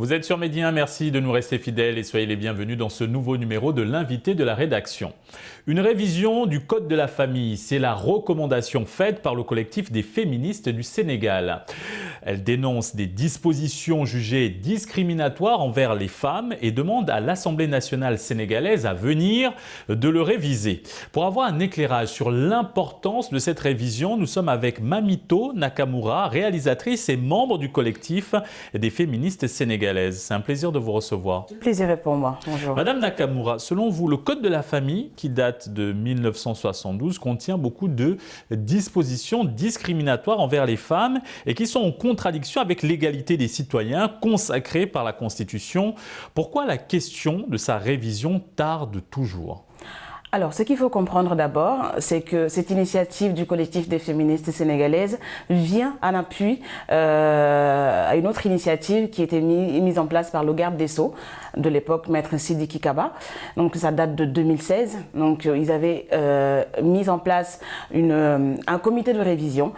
Vous êtes sur Média 1, merci de nous rester fidèles et soyez les bienvenus dans ce nouveau numéro de l'invité de la rédaction. Une révision du Code de la famille, c'est la recommandation faite par le collectif des féministes du Sénégal. Elle dénonce des dispositions jugées discriminatoires envers les femmes et demande à l'Assemblée nationale sénégalaise à venir de le réviser. Pour avoir un éclairage sur l'importance de cette révision, nous sommes avec Mamito Nakamura, réalisatrice et membre du collectif des féministes sénégalaises. C'est un plaisir de vous recevoir. Le plaisir est pour moi. Bonjour. Madame Nakamura, selon vous, le Code de la famille, qui date de 1972, contient beaucoup de dispositions discriminatoires envers les femmes et qui sont en contradiction avec l'égalité des citoyens consacrée par la Constitution. Pourquoi la question de sa révision tarde toujours ? Alors, ce qu'il faut comprendre d'abord, c'est que cette initiative du collectif des féministes sénégalaises vient en appui à une autre initiative qui était mise en place par le garde des Sceaux de l'époque, Maître Sidiki Kaba. Donc, ça date de 2016. Donc, ils avaient mis en place un comité de révision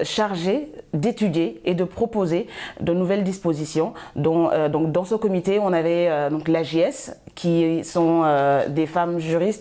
chargé d'étudier et de proposer de nouvelles dispositions. Donc, dans ce comité, on avait l'AJS, qui sont des femmes juristes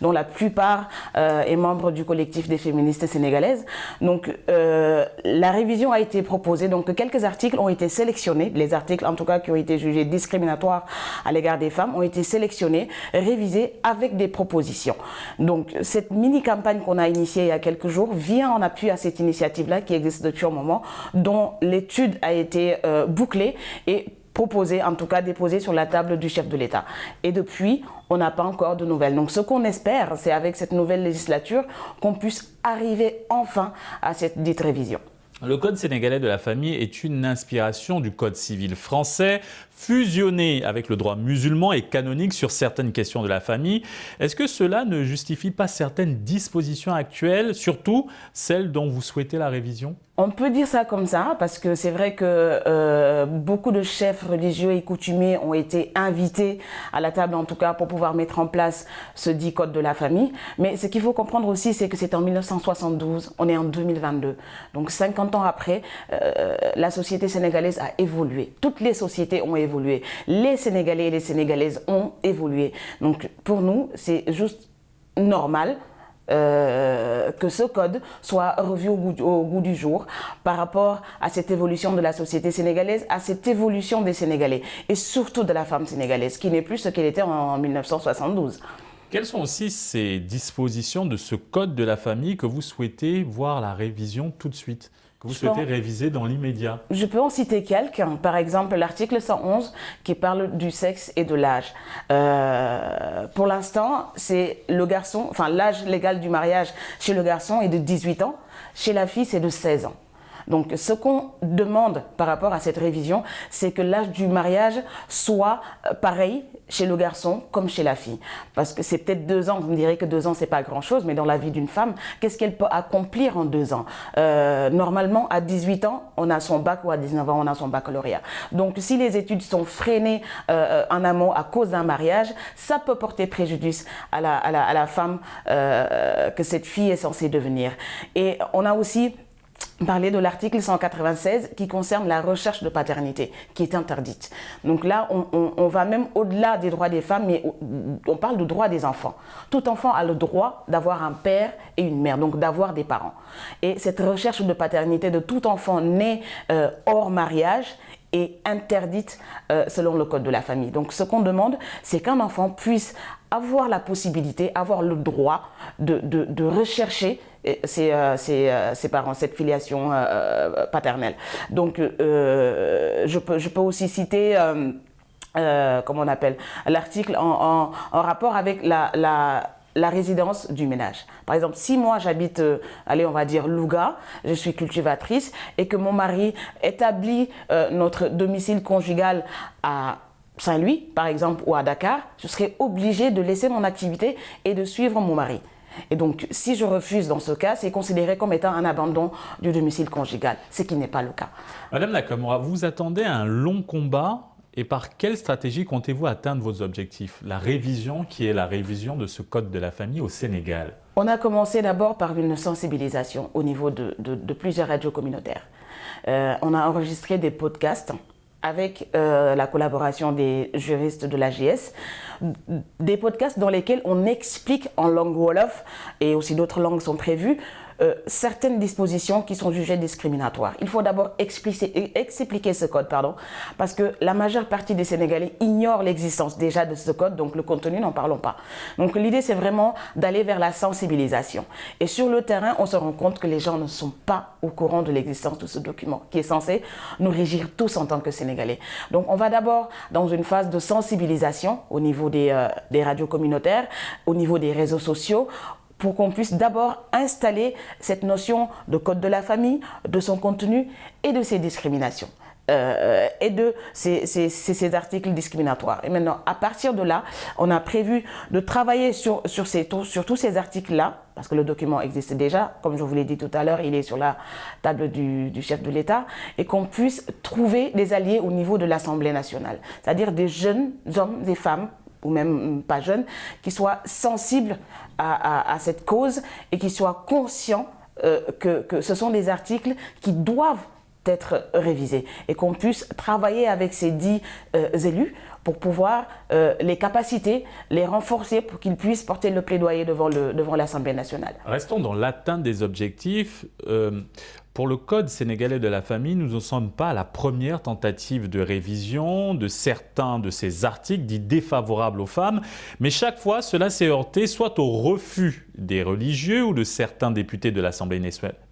dont la plupart est membre du collectif des féministes sénégalaises. Donc la révision a été proposée, donc quelques articles ont été sélectionnés, les articles en tout cas qui ont été jugés discriminatoires à l'égard des femmes ont été sélectionnés, révisés avec des propositions. Donc cette mini-campagne qu'on a initiée il y a quelques jours vient en appui à cette initiative-là qui existe depuis un moment, dont l'étude a été bouclée et proposé, en tout cas déposé sur la table du chef de l'État. Et depuis, on n'a pas encore de nouvelles. Donc ce qu'on espère, c'est avec cette nouvelle législature qu'on puisse arriver enfin à cette dite révision. Le Code sénégalais de la famille est une inspiration du Code civil français, fusionné avec le droit musulman et canonique sur certaines questions de la famille. Est-ce que cela ne justifie pas certaines dispositions actuelles, surtout celles dont vous souhaitez la révision ? On peut dire ça comme ça, parce que c'est vrai que beaucoup de chefs religieux et coutumiers ont été invités à la table, en tout cas, pour pouvoir mettre en place ce dit Code de la famille. Mais ce qu'il faut comprendre aussi, c'est que c'est en 1972, on est en 2022. Donc 50 ans après, la société sénégalaise a évolué. Toutes les sociétés ont évolué. Les Sénégalais et les Sénégalaises ont évolué. Donc pour nous, c'est juste normal que ce code soit revu au goût du jour par rapport à cette évolution de la société sénégalaise, à cette évolution des Sénégalais et surtout de la femme sénégalaise qui n'est plus ce qu'elle était en 1972. Quelles sont aussi ces dispositions de ce code de la famille que vous souhaitez voir la révision tout de suite, que vous souhaitez réviser dans l'immédiat? Je peux en citer quelques. Par exemple, l'article 111 qui parle du sexe et de l'âge. Pour l'instant, c'est le garçon, enfin l'âge légal du mariage chez le garçon est de 18 ans, chez la fille c'est de 16 ans. Donc ce qu'on demande par rapport à cette révision, c'est que l'âge du mariage soit pareil chez le garçon comme chez la fille. Parce que c'est peut-être 2 ans, vous me direz que 2 ans c'est pas grand-chose, mais dans la vie d'une femme, qu'est-ce qu'elle peut accomplir en 2 ans? Normalement, à 18 ans, on a son bac ou à 19 ans, on a son baccalauréat. Donc si les études sont freinées en amont à cause d'un mariage, ça peut porter préjudice à la femme que cette fille est censée devenir. Et on a aussi parler de l'article 196 qui concerne la recherche de paternité, qui est interdite. Donc là, on va même au-delà des droits des femmes, mais on parle du droit des enfants. Tout enfant a le droit d'avoir un père et une mère, donc d'avoir des parents. Et cette recherche de paternité de tout enfant né hors mariage est interdite selon le Code de la famille. Donc ce qu'on demande, c'est qu'un enfant puisse avoir la possibilité, avoir le droit de rechercher ses parents, cette filiation paternelle. Donc je peux aussi citer comment on appelle l'article en rapport avec la résidence du ménage. Par exemple, si moi j'habite, allez on va dire Louga, je suis cultivatrice et que mon mari établit notre domicile conjugal à Saint-Louis, par exemple, ou à Dakar, je serai obligée de laisser mon activité et de suivre mon mari. Et donc, si je refuse dans ce cas, c'est considéré comme étant un abandon du domicile conjugal, ce qui n'est pas le cas. Madame Nakamura, vous attendez un long combat et par quelle stratégie comptez-vous atteindre vos objectifs? La révision qui est la révision de ce code de la famille au Sénégal. On a commencé d'abord par une sensibilisation au niveau de plusieurs radios communautaires. On a enregistré des podcasts avec la collaboration des juristes de l'AGS, des podcasts dans lesquels on explique en langue Wolof, et aussi d'autres langues sont prévues, certaines dispositions qui sont jugées discriminatoires. Il faut d'abord expliquer ce code, parce que la majeure partie des Sénégalais ignorent l'existence déjà de ce code, donc le contenu, n'en parlons pas. Donc l'idée, c'est vraiment d'aller vers la sensibilisation. Et sur le terrain, on se rend compte que les gens ne sont pas au courant de l'existence de ce document, qui est censé nous régir tous en tant que Sénégalais. Donc on va d'abord dans une phase de sensibilisation au niveau des radios communautaires, au niveau des réseaux sociaux, pour qu'on puisse d'abord installer cette notion de code de la famille, de son contenu et de ses discriminations. Et de ces articles discriminatoires. Et maintenant, à partir de là, on a prévu de travailler sur tous ces articles-là, parce que le document existe déjà, comme je vous l'ai dit tout à l'heure, il est sur la table du chef de l'État, et qu'on puisse trouver des alliés au niveau de l'Assemblée nationale, c'est-à-dire des jeunes hommes et femmes, ou même pas jeunes, qui soient sensibles à cette cause et qui soient conscients que ce sont des articles qui doivent être révisés et qu'on puisse travailler avec ces 10 élus pour pouvoir les capaciter, les renforcer pour qu'ils puissent porter le plaidoyer devant l'Assemblée nationale. Restons dans l'atteinte des objectifs. Pour le Code sénégalais de la famille, nous ne sommes pas à la première tentative de révision de certains de ces articles dits défavorables aux femmes, mais chaque fois cela s'est heurté soit au refus des religieux ou de certains députés de l'Assemblée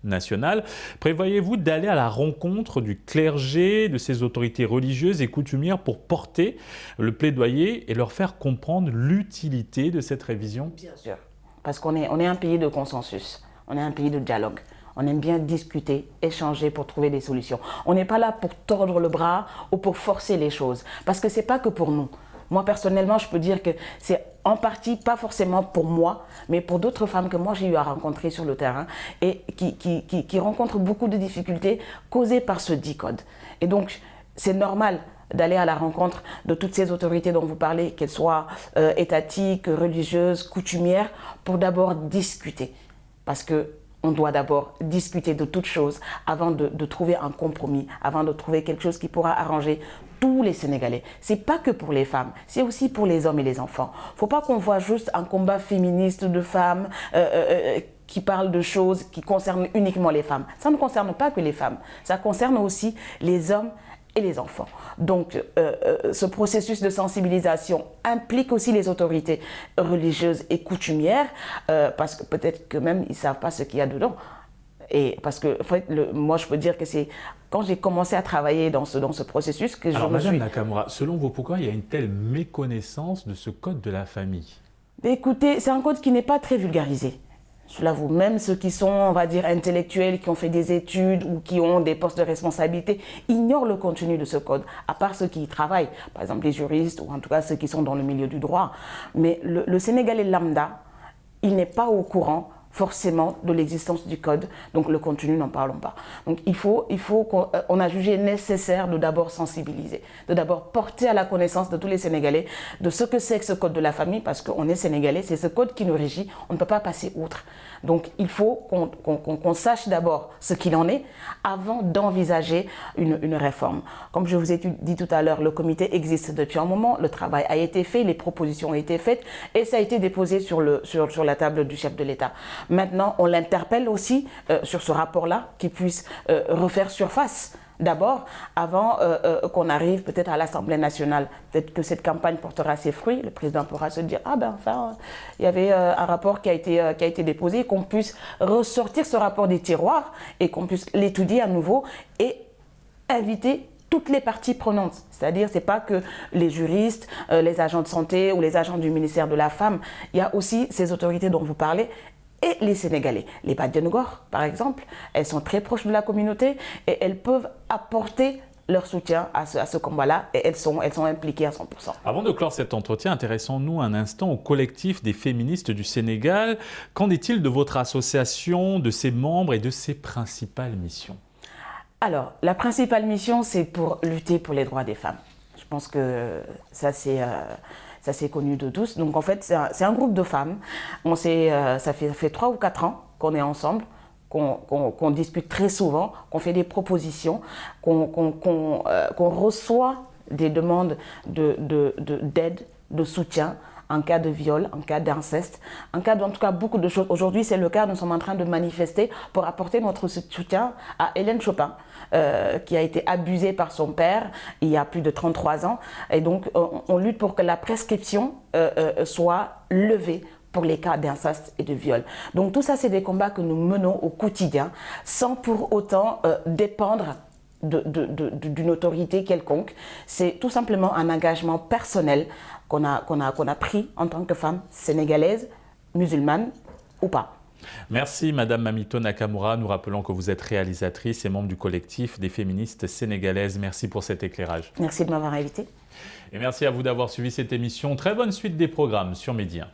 nationale. Prévoyez-vous d'aller à la rencontre du clergé, de ces autorités religieuses et coutumières pour porter le plaidoyer et leur faire comprendre l'utilité de cette révision? Bien sûr, parce qu'on est un pays de consensus, on est un pays de dialogue. On aime bien discuter, échanger pour trouver des solutions. On n'est pas là pour tordre le bras ou pour forcer les choses. Parce que ce n'est pas que pour nous. Moi, personnellement, je peux dire que c'est en partie, pas forcément pour moi, mais pour d'autres femmes que moi j'ai eu à rencontrer sur le terrain et qui rencontrent beaucoup de difficultés causées par ce dit code. Et donc, c'est normal d'aller à la rencontre de toutes ces autorités dont vous parlez, qu'elles soient étatiques, religieuses, coutumières, pour d'abord discuter. Parce que on doit d'abord discuter de toutes choses avant de trouver un compromis, avant de trouver quelque chose qui pourra arranger tous les Sénégalais. Ce n'est pas que pour les femmes, c'est aussi pour les hommes et les enfants. Il ne faut pas qu'on voit juste un combat féministe de femmes qui parle de choses qui concernent uniquement les femmes. Ça ne concerne pas que les femmes, ça concerne aussi les hommes et les enfants. Donc, ce processus de sensibilisation implique aussi les autorités religieuses et coutumières, parce que peut-être que même ils ne savent pas ce qu'il y a dedans. Et parce que, en fait, moi, je peux dire que c'est quand j'ai commencé à travailler dans ce processus que Alors, Madame Nakamura, selon vous, pourquoi il y a une telle méconnaissance de ce code de la famille? Écoutez, c'est un code qui n'est pas très vulgarisé. Je l'avoue, même ceux qui sont, on va dire, intellectuels, qui ont fait des études ou qui ont des postes de responsabilité, ignorent le contenu de ce code, à part ceux qui y travaillent, par exemple les juristes ou en tout cas ceux qui sont dans le milieu du droit. Mais le Sénégalais lambda, il n'est pas au courant forcément de l'existence du code, donc le contenu, n'en parlons pas. Donc il faut qu'on a jugé nécessaire de d'abord sensibiliser, de d'abord porter à la connaissance de tous les Sénégalais de ce que c'est que ce code de la famille, parce qu'on est Sénégalais, c'est ce code qui nous régit, on ne peut pas passer outre. Donc il faut qu'on sache d'abord ce qu'il en est avant d'envisager une réforme. Comme je vous ai dit tout à l'heure, le comité existe depuis un moment, le travail a été fait, les propositions ont été faites et ça a été déposé sur la table du chef de l'État. Maintenant, on l'interpelle aussi sur ce rapport-là, qui puisse refaire surface. D'abord, avant qu'on arrive peut-être à l'Assemblée nationale, peut-être que cette campagne portera ses fruits, le président pourra se dire « Ah ben enfin, il y avait un rapport qui a été déposé », qu'on puisse ressortir ce rapport des tiroirs et qu'on puisse l'étudier à nouveau et inviter toutes les parties prenantes. C'est-à-dire, ce n'est pas que les juristes, les agents de santé ou les agents du ministère de la Femme, il y a aussi ces autorités dont vous parlez, et les Sénégalais. Les Badiane-Ngor, par exemple, elles sont très proches de la communauté et elles peuvent apporter leur soutien à ce combat-là et elles sont impliquées à 100%. Avant de clore cet entretien, intéressons-nous un instant au collectif des féministes du Sénégal. Qu'en est-il de votre association, de ses membres et de ses principales missions? Alors, la principale mission, c'est pour lutter pour les droits des femmes. Je pense que ça, c'est connu de tous. Donc en fait, c'est un groupe de femmes. Ça fait 3 ou 4 ans qu'on est ensemble. qu'on discute très souvent, qu'on fait des propositions, qu'on reçoit des demandes d'aide, de soutien en cas de viol, en cas d'inceste, en cas en tout cas beaucoup de choses. Aujourd'hui, c'est le cas, nous sommes en train de manifester pour apporter notre soutien à Hélène Chopin, qui a été abusée par son père il y a plus de 33 ans. Et donc, on lutte pour que la prescription soit levée pour les cas d'inceste et de viol. Donc tout ça, c'est des combats que nous menons au quotidien, sans pour autant dépendre d'une autorité quelconque. C'est tout simplement un engagement personnel qu'on a pris en tant que femme sénégalaise, musulmane ou pas. Merci Madame Mamito Nakamura. Nous rappelons que vous êtes réalisatrice et membre du collectif des féministes sénégalaises. Merci pour cet éclairage. Merci de m'avoir invitée. Et merci à vous d'avoir suivi cette émission. Très bonne suite des programmes sur Média.